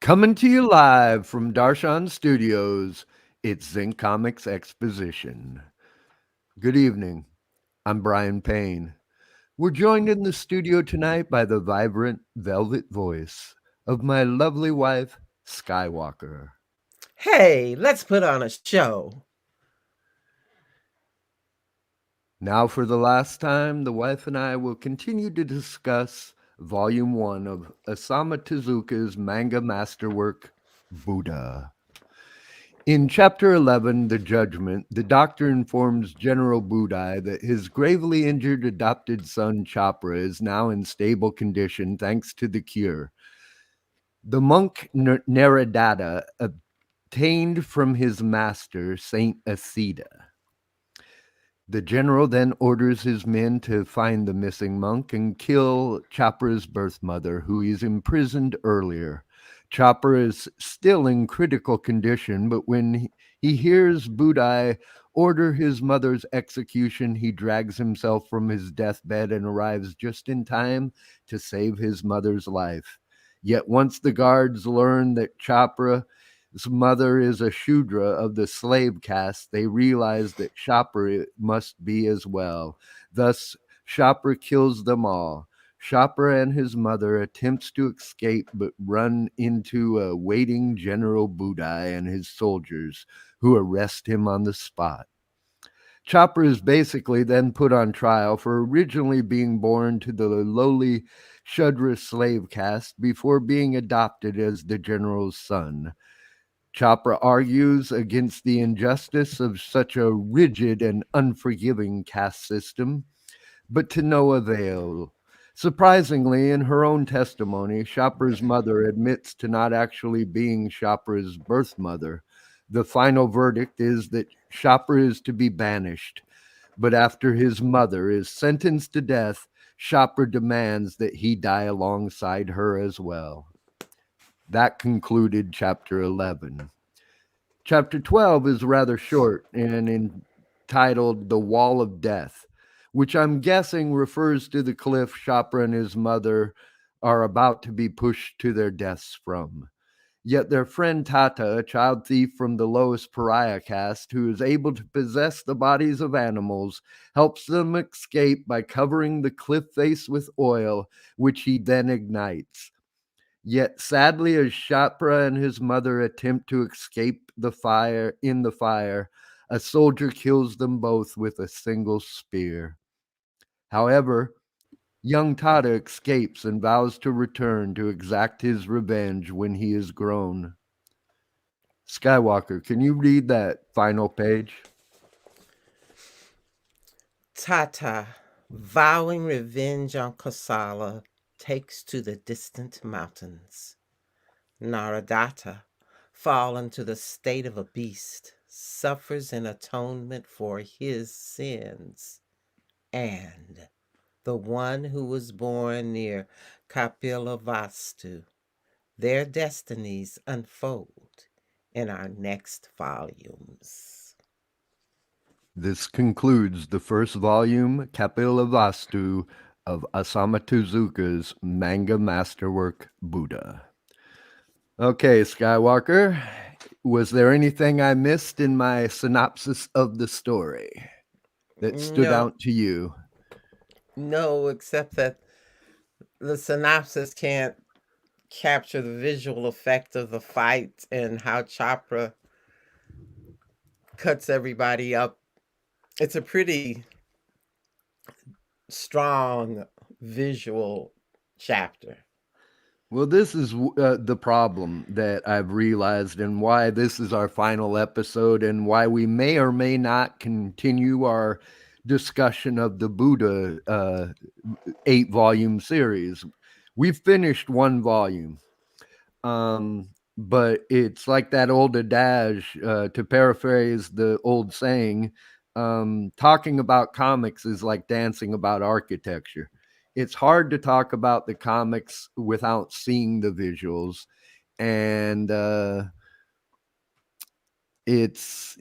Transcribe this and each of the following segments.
Coming to you live from Darshan Studios, it's Zinc Comics Exposition. Good evening. I'm Brian Payne. We're joined in the studio tonight by the vibrant velvet voice of my lovely wife, Skywalker. Hey, let's put on a show. Now, for the last time, the wife and I will continue to discuss Volume 1 of Osamu Tezuka's manga masterwork, Buddha. In Chapter 11, The Judgement, the doctor informs General Budai that his gravely injured adopted son Chopra is now in stable condition thanks to the cure. The monk Naradatta obtained from his master, Saint Asida. The general then orders his men to find the missing monk and kill Chopra's birth mother, who is imprisoned earlier. Chopra is still in critical condition, but when he hears Budai order his mother's execution, he drags himself from his deathbed and arrives just in time to save his mother's life. Yet once the guards learn that Chopra's mother is a Shudra of the slave caste, they realize that Chopra must be as well. Thus, Chopra kills them all. Chopra and his mother attempts to escape but run into a waiting General Budai and his soldiers, who arrest him on the spot. Chopra is basically then put on trial for originally being born to the lowly Shudra slave caste before being adopted as the general's son. Chopra argues against the injustice of such a rigid and unforgiving caste system, but to no avail. Surprisingly, in her own testimony, Chopra's mother admits to not actually being Chopra's birth mother. The final verdict is that Chopra is to be banished, but after his mother is sentenced to death, Chopra demands that he die alongside her as well. That concluded Chapter 11. Chapter 12 is rather short and entitled The Wall of Death, which I'm guessing refers to the cliff Chopra and his mother are about to be pushed to their deaths from. Yet their friend Tata, a child thief from the lowest pariah caste who is able to possess the bodies of animals, helps them escape by covering the cliff face with oil, which he then ignites. Yet sadly, as Chopra and his mother attempt to escape the fire, a soldier kills them both with a single spear. However, young Tata escapes and vows to return to exact his revenge when he is grown. Skywalker, can you read that final page? Tata, vowing revenge on Kosala, takes to the distant mountains. Naradatta, fallen to the state of a beast, suffers in atonement for his sins. And the one who was born near Kapilavastu, their destinies unfold in our next volumes. This concludes the first volume, Kapilavastu, of Osamu Tezuka's manga masterwork, Buddha. Okay, Skywalker, was there anything I missed in my synopsis of the story that stood No, out to you? no, except that the synopsis can't capture the visual effect of the fight and how Chopra cuts everybody up. It's a pretty strong visual chapter. Well, this is the problem that I've realized, and why this is our final episode, and why we may or may not continue our discussion of the Buddha 8-volume series. We've finished one volume, but it's like that old adage, to paraphrase the old saying, talking about comics is like dancing about architecture. It's hard to talk about the comics without seeing the visuals, and it's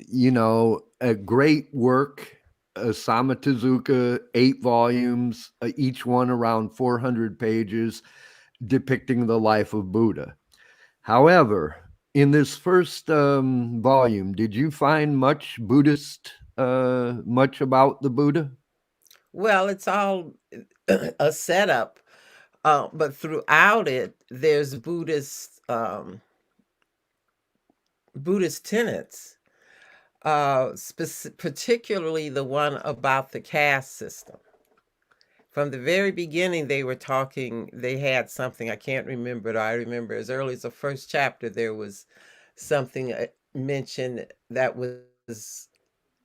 a great work. Osamu Tezuka, 8 volumes, each one around 400 pages, depicting the life of Buddha. However, in this first volume, did you find much much about the Buddha? Well, it's all a setup, but throughout it, there's Buddhist tenets, particularly the one about the caste system. From the very beginning, they were talking. They had something I can't remember. But I remember as early as the first chapter, there was something mentioned that was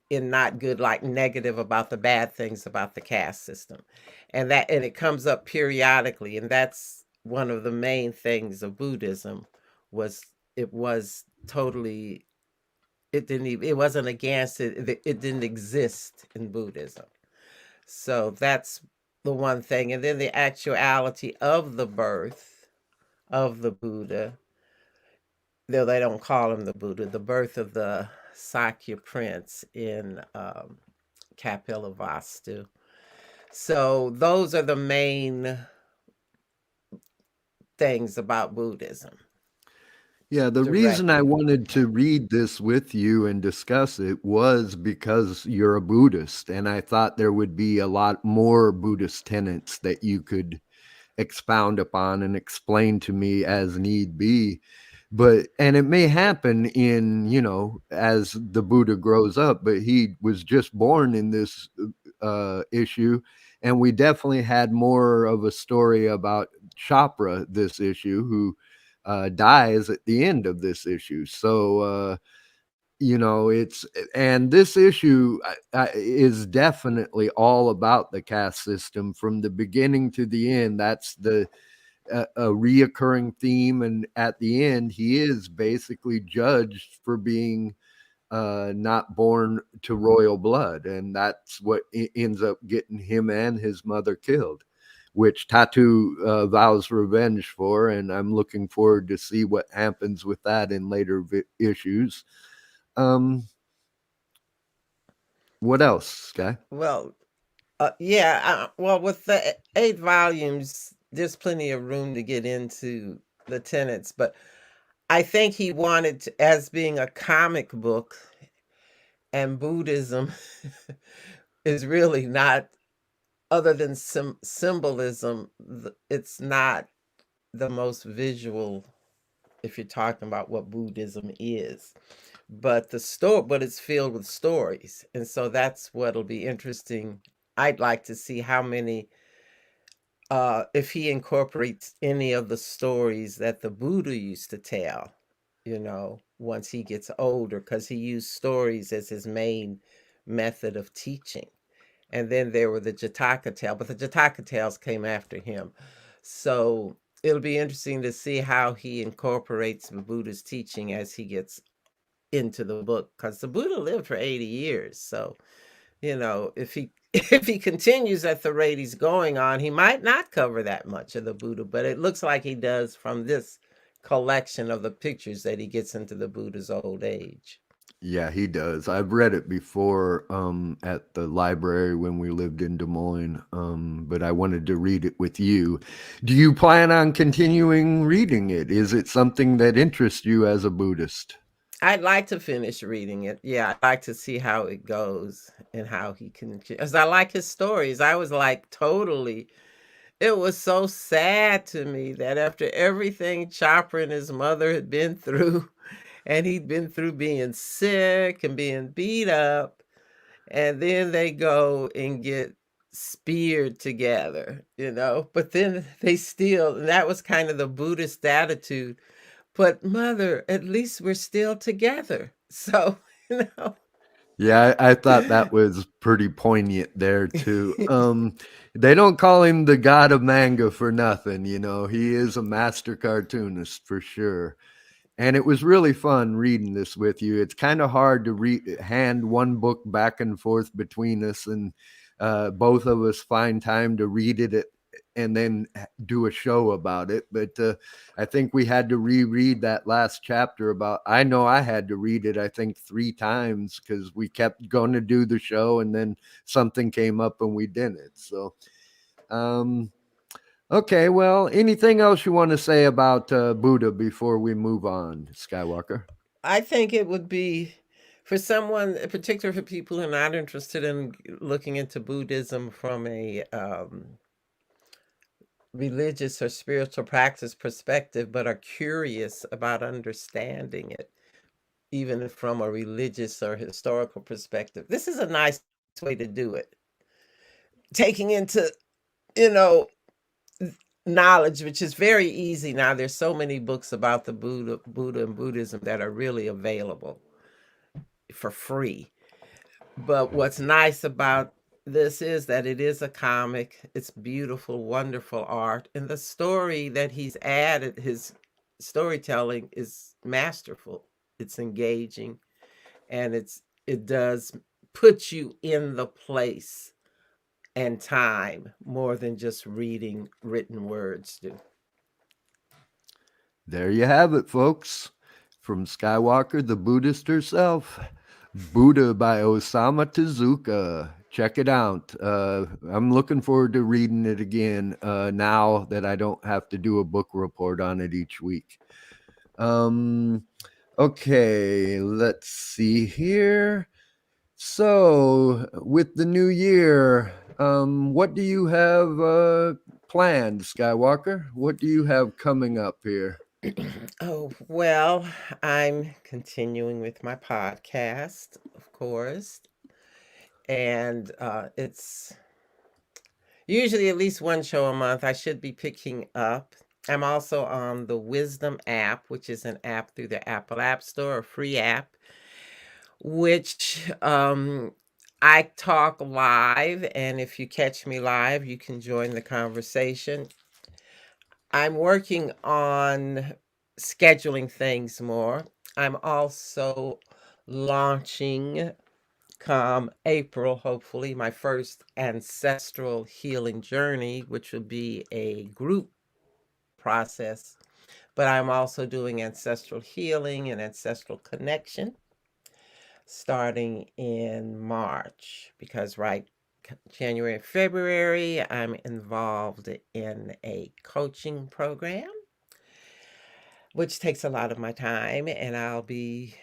in not good, like negative about the bad things about the caste system, and it comes up periodically, and that's one of the main things of Buddhism was it was totally it wasn't against it didn't exist in Buddhism. So that's the one thing, and then the actuality of the birth of the Buddha, though they don't call him the Buddha, the birth of the Sakya prince in Kapilavastu. So those are the main things about Buddhism Yeah, the reason I directly. wanted to read this with you and discuss it was because you're a Buddhist, and I thought there would be a lot more Buddhist tenets that you could expound upon and explain to me as need be. But and it may happen in, as the Buddha grows up, but he was just born in this issue, and we definitely had more of a story about Chopra this issue, who dies at the end of this issue. So it's and this issue is definitely all about the caste system from the beginning to the end. That's the a reoccurring theme, and at the end he is basically judged for being not born to royal blood, and that's what ends up getting him and his mother killed, which Tatu vows revenge for, and I'm looking forward to see what happens with that in later issues. um what else, Sky? Well, yeah, well, with the 8 volumes, there's plenty of room to get into the tenets, but I think he wanted to, as being a comic book, and Buddhism is really not, other than some symbolism, it's not the most visual if you're talking about what Buddhism is. But it's filled with stories. And so that's what'll be interesting. I'd like to see how many if he incorporates any of the stories that the Buddha used to tell, once he gets older, because he used stories as his main method of teaching. And then there were the Jataka tales, but the Jataka tales came after him. So it'll be interesting to see how he incorporates the Buddha's teaching as he gets into the book, because the Buddha lived for 80 years. So, if he if he continues at the rate he's going on, he might not cover that much of the Buddha, but it looks like he does from this collection of the pictures that he gets into the Buddha's old age. Yeah, he does. I've read it before at the library when we lived in Des Moines, but I wanted to read it with you. Do you plan on continuing reading it? Is it something that interests you as a Buddhist? I'd like to finish reading it. Yeah, I'd like to see how it goes and how he can. Because I like his stories. I was like, totally. It was so sad to me that after everything Chopper and his mother had been through, and he'd been through being sick and being beat up, and then they go and get speared together. But then they still, and that was kind of the Buddhist attitude. But mother, at least we're still together. So, you know. Yeah, I thought that was pretty poignant there too. They don't call him the god of manga for nothing, He is a master cartoonist for sure. And it was really fun reading this with you. It's kind of hard to hand one book back and forth between us, and both of us find time to read it and then do a show about it. But I think we had to reread that last chapter. I know I had to read it, I think 3 times, because we kept going to do the show, and then something came up and we didn't. So, um, Okay, well, anything else you want to say about Buddha before we move on, Skywalker? I think it would be for someone, particularly for people who are not interested in looking into Buddhism from a religious or spiritual practice perspective, but are curious about understanding it, even from a religious or historical perspective. This is a nice way to do it. Taking into, you know, knowledge, which is very easy now. There's so many books about the Buddha and Buddhism that are really available for free. But what's nice about this is that it is a comic. It's beautiful, wonderful art. And the story that he's added, his storytelling is masterful. It's engaging, and it does put you in the place and time more than just reading written words do. There you have it, folks. From Skywalker, the Buddhist herself, Buddha by Osamu Tezuka. Check it out. I'm looking forward to reading it again now that I don't have to do a book report on it each week. Um, okay, let's see here. So, with the new year, what do you have planned, Skywalker? What do you have coming up here? Oh, well, I'm continuing with my podcast, of course, and it's usually at least one show a month. I should be picking up. I'm also on the Wisdom app, which is an app through the Apple App Store, a free app, which I talk live. And if you catch me live, you can join the conversation. I'm working on scheduling things more. I'm also launching come April, hopefully, my first ancestral healing journey, which will be a group process. But I'm also doing ancestral healing and ancestral connection starting in March because January and February, I'm involved in a coaching program, which takes a lot of my time, and I'll be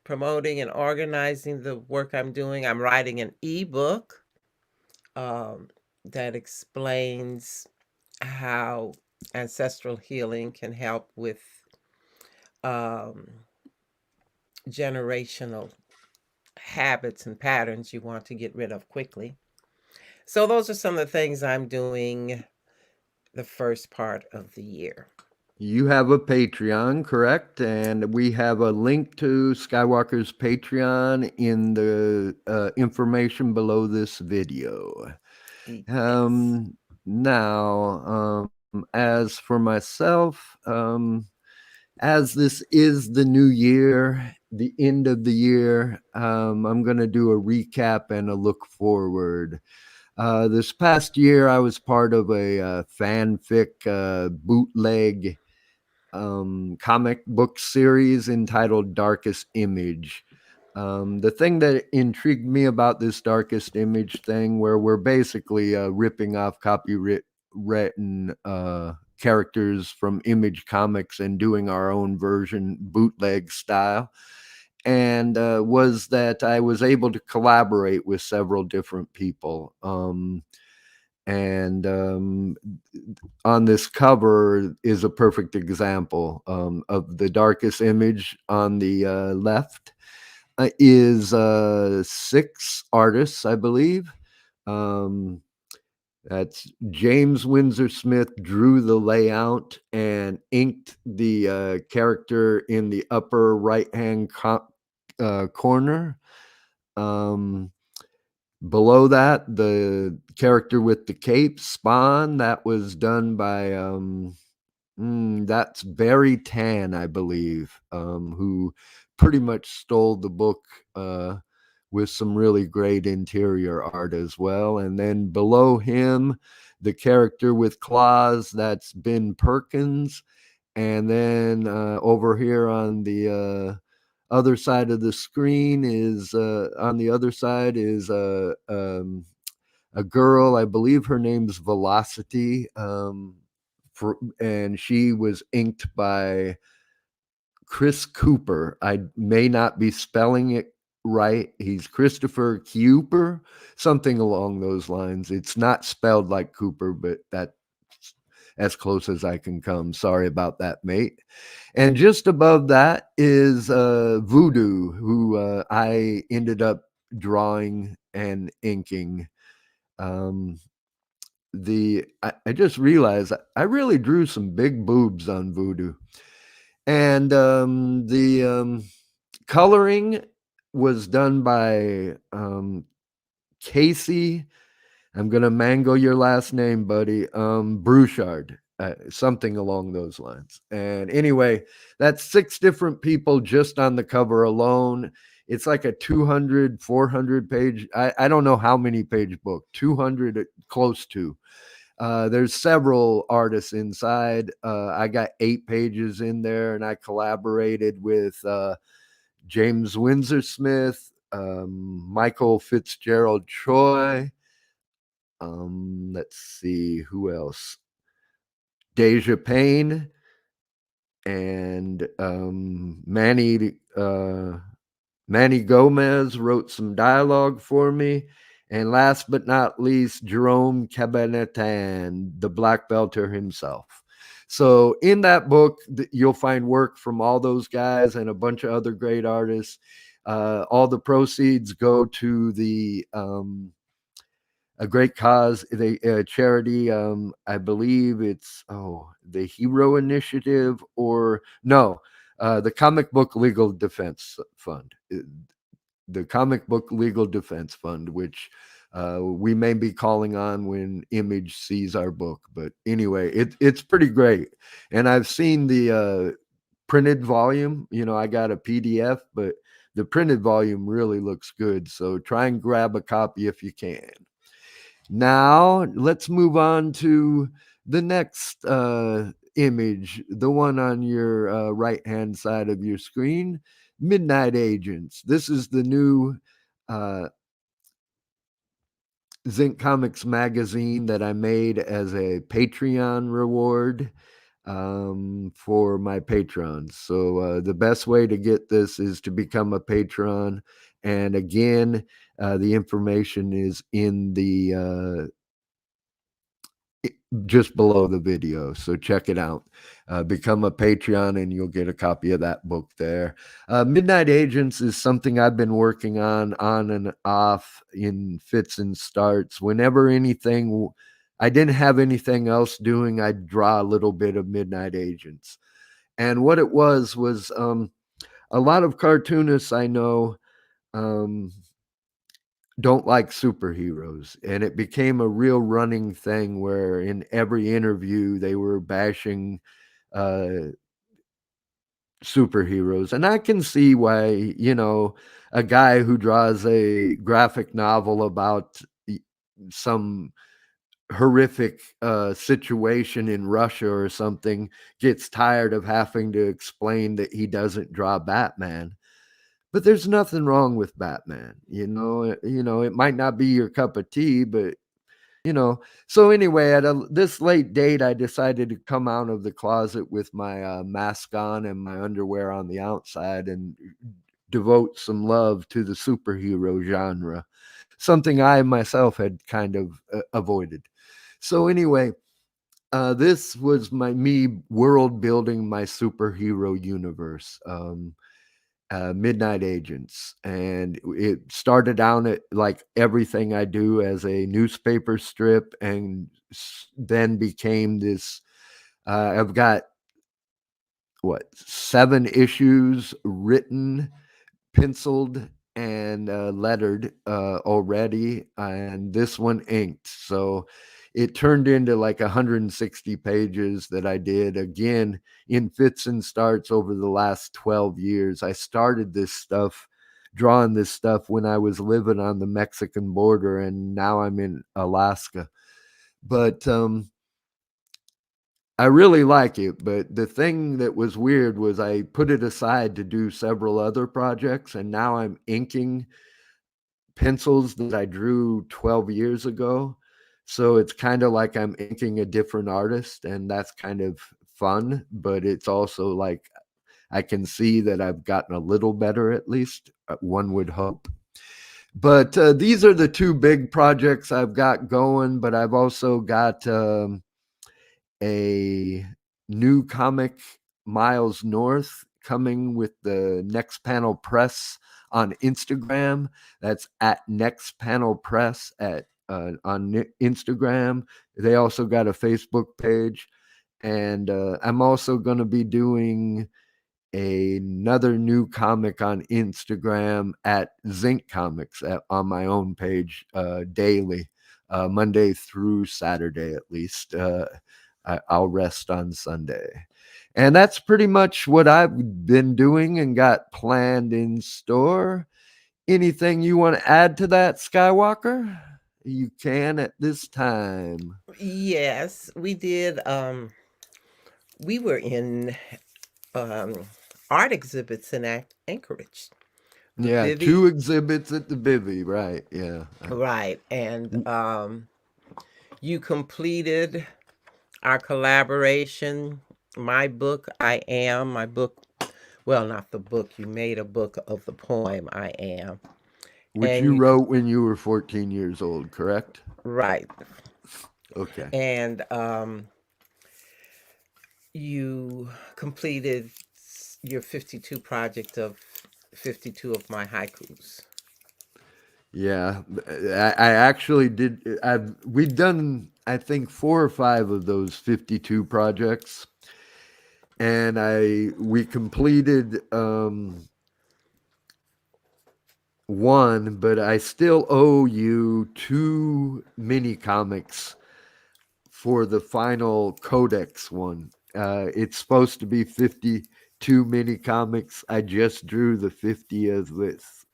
promoting and organizing the work I'm doing. I'm writing an ebook um, that explains how ancestral healing can help with um, generational habits and patterns you want to get rid of quickly. So, those are some of the things I'm doing the first part of the year. You have a Patreon, correct? And we have a link to Skywalker's Patreon in the information below this video. Yes. As for myself, as this is the new year, the end of the year, I'm going to do a recap and a look forward. This past year, I was part of a fanfic bootleg comic book series entitled Darkest Image. The thing that intrigued me about this Darkest Image thing, where we're basically ripping off copywritten characters from Image Comics and doing our own version bootleg style, and was that I was able to collaborate with several different people. And on this cover is a perfect example of the darkest image on the left is six artists, I believe. Um, that's James Windsor Smith drew the layout and inked the character in the upper right hand corner. Um, Below that, the character with the cape, Spawn, that was done by that's Barry Tan, I believe, who pretty much stole the book with some really great interior art as well. And then below him, the character with claws, that's Ben Perkins. And then over here on the other side of the screen is on the other side is a girl, I believe her name's Velocity, and she was inked by Chris Cooper. I may not be spelling it right. He's Christopher Cooper, something along those lines. It's not spelled like Cooper, but that's as close as I can come. Sorry about that, mate. And just above that is Voodoo, who I ended up drawing and inking. Um, I just realized I really drew some big boobs on Voodoo, and the coloring was done by Casey. I'm gonna mangle your last name, buddy. Brouchard, something along those lines. And anyway, that's 6 different people just on the cover alone. It's like a 200, 400 page. I don't know how many page book. 200, close to. There's several artists inside. I got 8 pages in there, and I collaborated with James Windsor Smith, Michael Fitzgerald Troy. Let's see who else. Deja Payne and Manny Gomez wrote some dialogue for me. And last but not least, Jerome Cabanetan, the black belter himself. So in that book, you'll find work from all those guys and a bunch of other great artists. All the proceeds go to the a great cause, the charity. I believe it's the Hero Initiative, or no, the Comic Book Legal Defense Fund, the Comic Book Legal Defense Fund, which we may be calling on when Image sees our book. But anyway, it's pretty great, and I've seen the printed volume. You know, I got a PDF, but the printed volume really looks good. So try and grab a copy if you can. Now, let's move on to the next image, the one on your right hand side of your screen, Midnight Agents. This is the new uh, Zinc Comics magazine that I made as a Patreon reward for my patrons. So the best way to get this is to become a patron. And again, the information is in the just below the video. So check it out. Become a Patreon and you'll get a copy of that book there. Midnight Agents is something I've been working on and off in fits and starts. Whenever I didn't have anything else doing, I'd draw a little bit of Midnight Agents. And what it was a lot of cartoonists I know um, don't like superheroes, and it became a real running thing where in every interview they were bashing uh superheroes. And I can see why, a guy who draws a graphic novel about some horrific situation in Russia or something gets tired of having to explain that he doesn't draw Batman. But there's nothing wrong with Batman. It might not be your cup of tea, but you know. So anyway, at this late date, I decided to come out of the closet with my mask on and my underwear on the outside and devote some love to the superhero genre, something I myself had kind of avoided. So anyway, this was me world building my superhero universe. Midnight Agents, and it started out at like everything I do as a newspaper strip, and then became this. I've got 7 issues written, penciled, and lettered already, and this one inked. So it turned into like 160 pages that I did again in fits and starts over the last 12 years. I started drawing this stuff when I was living on the Mexican border, and now I'm in Alaska. But I really like it, but the thing that was weird was I put it aside to do several other projects, and now I'm inking pencils that I drew 12 years ago. So it's kind of like I'm inking a different artist, and that's kind of fun, but it's also like I can see that I've gotten a little better, at least, one would hope. But these are the two big projects I've got going, but I've also got a new comic, Miles North, coming with the Next Panel Press on Instagram. That's at Next Panel Press on Instagram. They also got a Facebook page, and I'm also going to be doing another new comic on Instagram at Zinc Comics on my own page daily, Monday through Saturday at least. I'll rest on Sunday. And that's pretty much what I've been doing and got planned in store. Anything you want to add to that, Skywalker? You can at this time. Yes, we did. We were in um, art exhibits in Anchorage, the Yeah, two Vivi, exhibits at the Bivy, right? Yeah. right? And you completed our collaboration. My book, I Am, my book, well, not the book, you made a book of the poem, I Am. Which And you you, wrote when you were 14 years old, correct? right. Okay. And you completed your 52 project of 52 of my haikus. Yeah, I actually did. We've done, I think, 4 or 5 of those 52 projects, and we completed one, but I still owe you 2 mini comics for the final Codex one. It's supposed to be 52 mini comics. I just drew the 50th with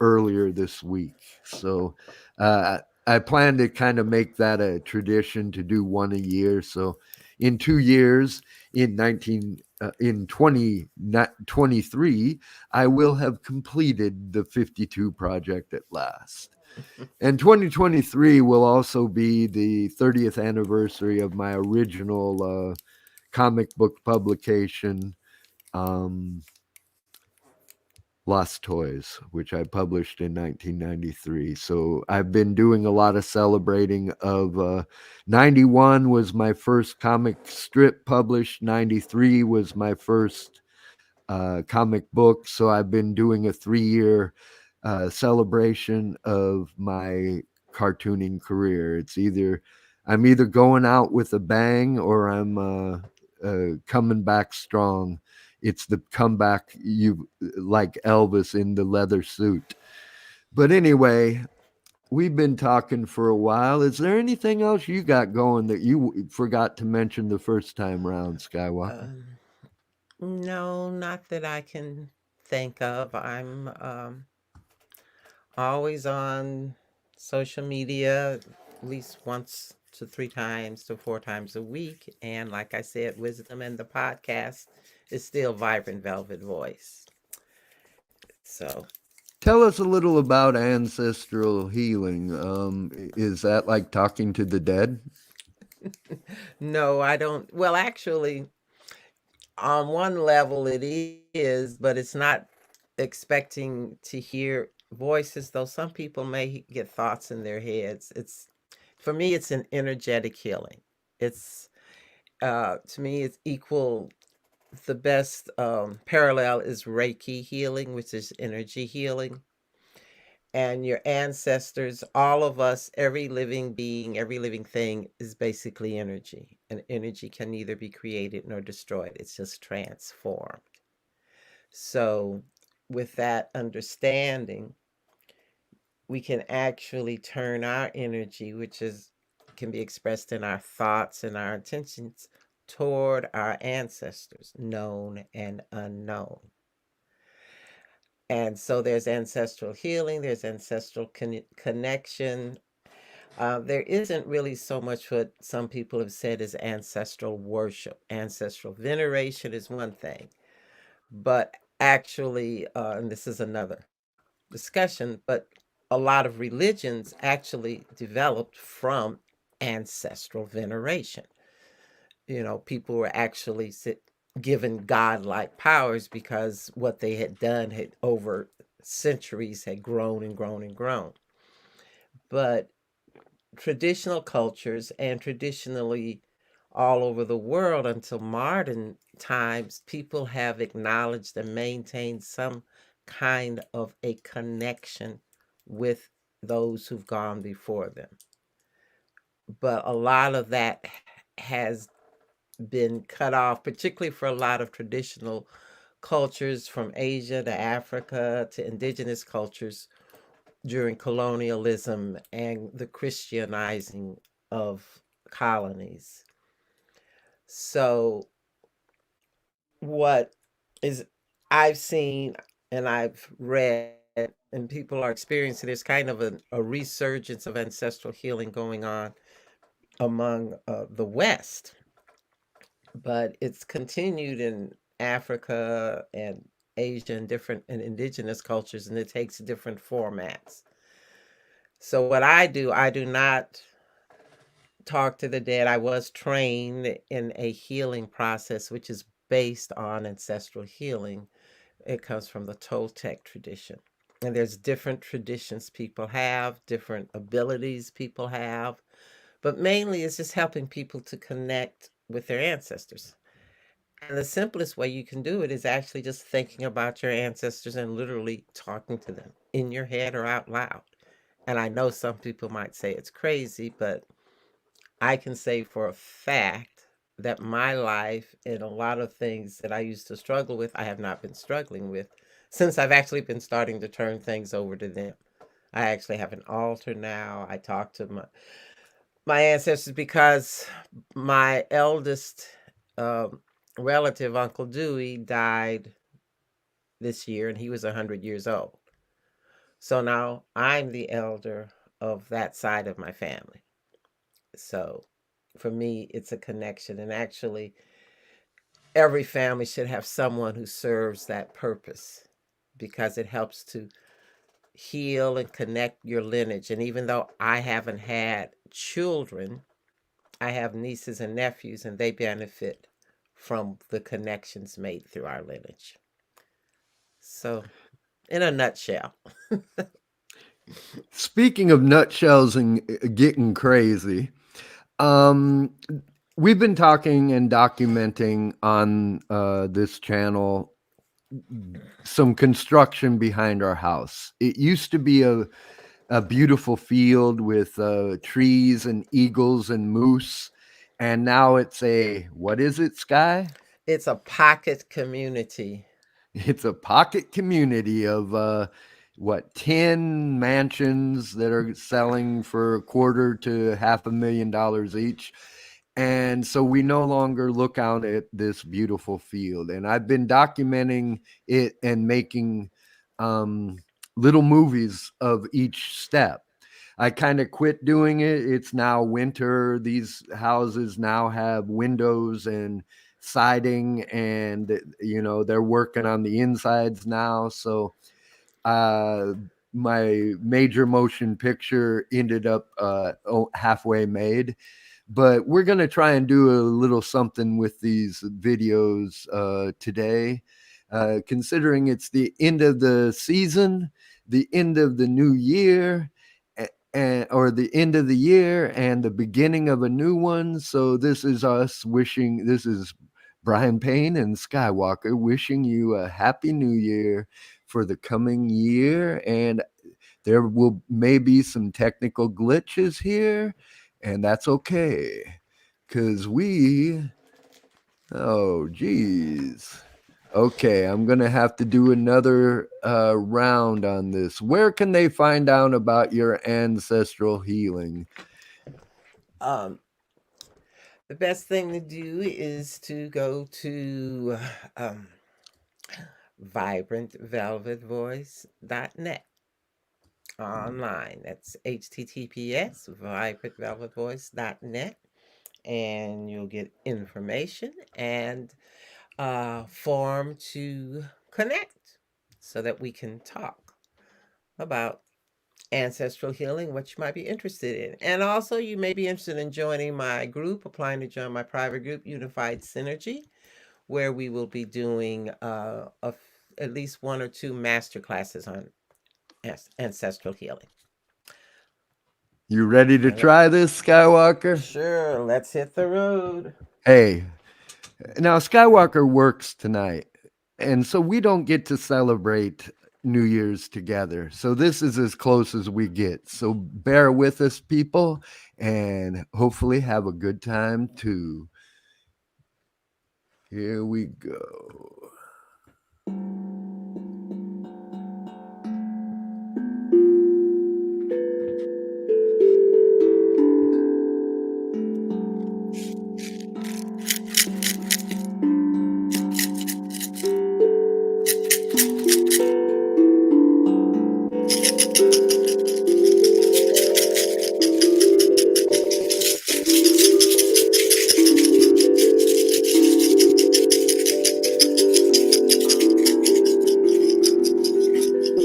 earlier this week. So I plan to kind of make that a tradition to do one a year. So in 2 years, in 2023, I will have completed the 52 project at last. And 2023 will also be the 30th anniversary of my original comic book publication, um, Lost Toys, which I published in 1993. So I've been doing a lot of celebrating of 91 was my first comic strip published, 93 was my first comic book. So I've been doing a 3 year celebration of my cartooning career. I'm either going out with a bang or I'm coming back strong. It's the comeback you like Elvis in the leather suit. But anyway, we've been talking for a while. Is there anything else you got going that you forgot to mention the first time round, Skywalker? Um, no, not that I can think of. I'm always on social media at least once to 3 times to 4 times a week. And like I said, Wisdom and the podcast is still Vibrant Velvet Voice. So, Tell us a little about ancestral healing. Is that like talking to the dead? no, I don't. Well, actually, on one level it is, but it's not expecting to hear voices, though some people may get thoughts in their heads. It's for me, it's an energetic healing. It's to me, it's equal. The best parallel is Reiki healing, which is energy healing. And your ancestors, all of us, every living being, every living thing is basically energy. And energy can neither be created nor destroyed, it's just transformed. So, with that understanding, we can actually turn our energy, which is can be expressed in our thoughts and our intentions, toward our ancestors, known and unknown. And so there's ancestral healing, there's ancestral connection. There isn't really so much what some people have said is ancestral worship. Ancestral veneration is one thing, but actually, and this is another discussion, but a lot of religions actually developed from ancestral veneration. People were actually given godlike powers because what they had done had over centuries had grown and grown and grown. But traditional cultures and traditionally all over the world until modern times, people have acknowledged and maintained some kind of a connection with those who've gone before them. But a lot of that has been cut off, particularly for a lot of traditional cultures from Asia to Africa to indigenous cultures during colonialism and the Christianizing of colonies. So, what is I've seen and I've read, and people are experiencing, there's kind of a resurgence of ancestral healing going on among the West, but it's continued in Africa and Asia and different and indigenous cultures, and it takes different formats. So, what I do not talk to the dead. I was trained in a healing process, which is based on ancestral healing. It comes from the Toltec tradition. And there's different traditions people have, different abilities people have, but mainly it's just helping people to connect with their ancestors. And the simplest way you can do it is actually just thinking about your ancestors and literally talking to them in your head or out loud. And I know some people might say it's crazy, but I can say for a fact that my life and a lot of things that I used to struggle with, I have not been struggling with since I've actually been starting to turn things over to them. I actually have an altar now. I talk to my ancestors because my eldest um, relative, Uncle Dewey, died this year and he was 100 years old. So now I'm the elder of that side of my family. So for me, it's a connection. And actually, every family should have someone who serves that purpose because it helps to heal and connect your lineage. And even though I haven't had children, I have nieces and nephews, and they benefit from the connections made through our lineage. So, in a nutshell, Speaking of nutshells and getting crazy, um, we've been talking and documenting on this channel some construction behind our house. It used to be a beautiful field with trees and eagles and moose. And now it's a, what is it, Sky? it's a pocket community. It's a pocket community of what, 10 mansions that are selling for a quarter to $500,000 each. And so we no longer look out at this beautiful field. And I've been documenting it and making um, little movies of each step. I kind of quit doing it. It's now winter. These houses now have windows and siding, and they're working on the insides now. So uh, my major motion picture ended up halfway made, but we're going to try and do a little something with these videos today, considering it's the end of the season, the end of the new year, or the end of the year and the beginning of a new one. So this is us wishing, this is Brian Payne and Skywalker wishing you a happy new year for the coming year. And there will maybe some technical glitches here, and that's okay. Cause oh geez. Okay, I'm gonna have to do another round on this. Where can they find out about your ancestral healing? Um, the best thing to do is to go to um, vibrantvelvetvoice.net online. That's https vibrantvelvetvoice.net, and you'll get information and form to connect so that we can talk about ancestral healing, what you might be interested in. And also, you may be interested in joining my group, applying to join my private group, Unified Synergy, where we will be doing at least 1 or 2 master classes on ancestral healing. You ready to try this, Skywalker? Sure, let's hit the road. Hey, now Skywalker works tonight, and so we don't get to celebrate New Year's together. So this is as close as we get. So bear with us, people, and hopefully have a good time too. Here we go.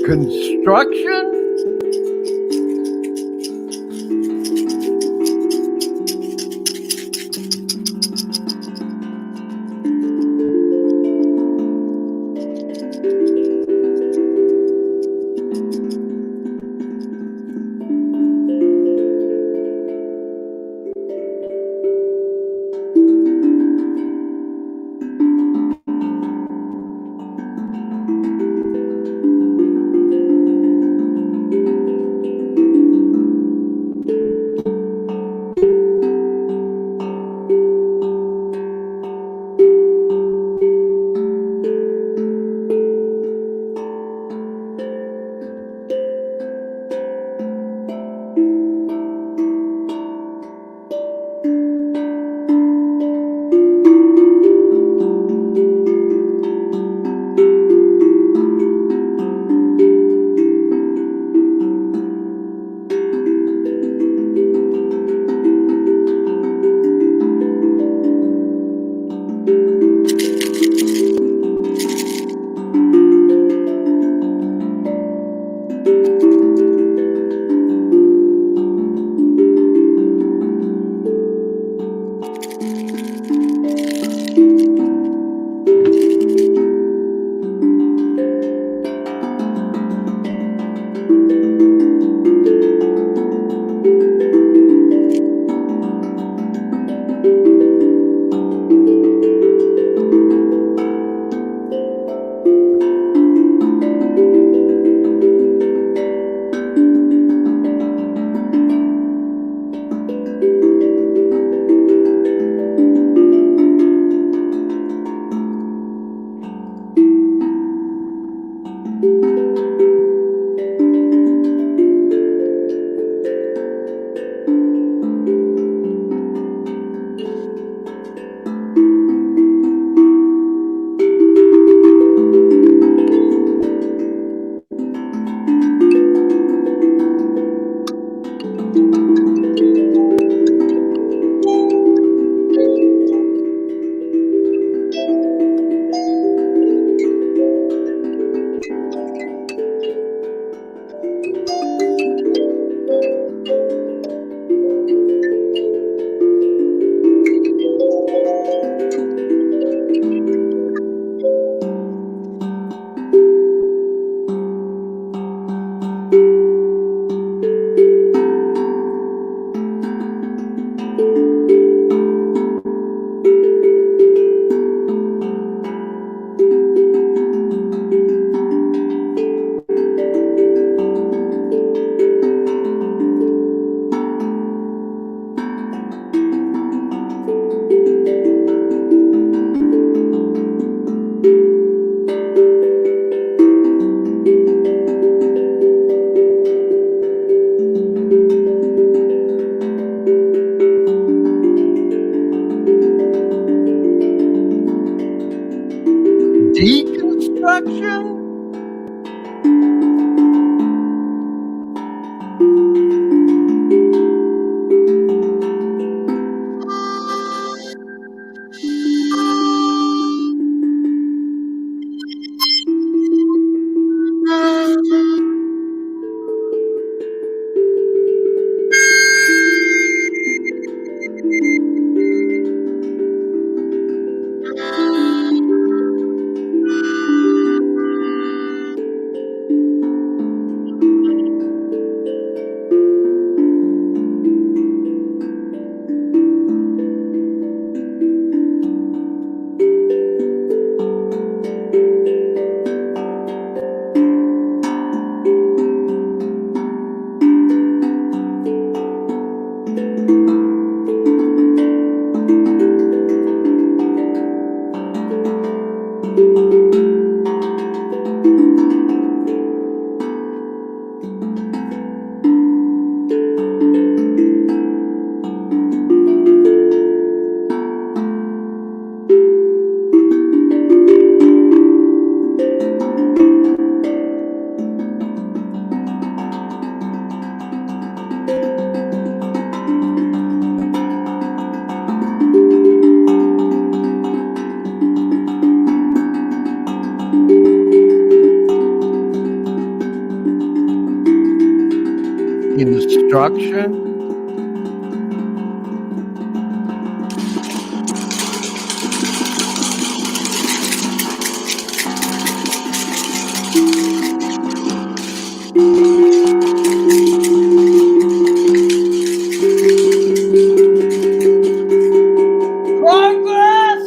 Construction? Deconstruction? Instruction? Progress!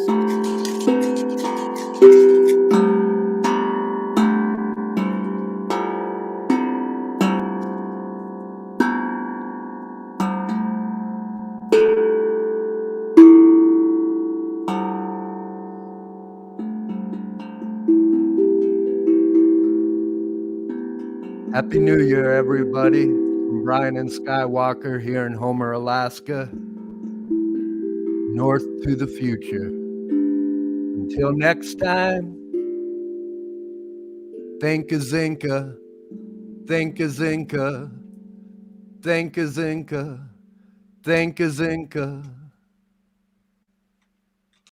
Happy New Year, everybody. From Brian and Skywalker here in Homer, Alaska. North to the future. Until next time, think of Zinca, think of Zinca, think of Zinca, think of Zinca.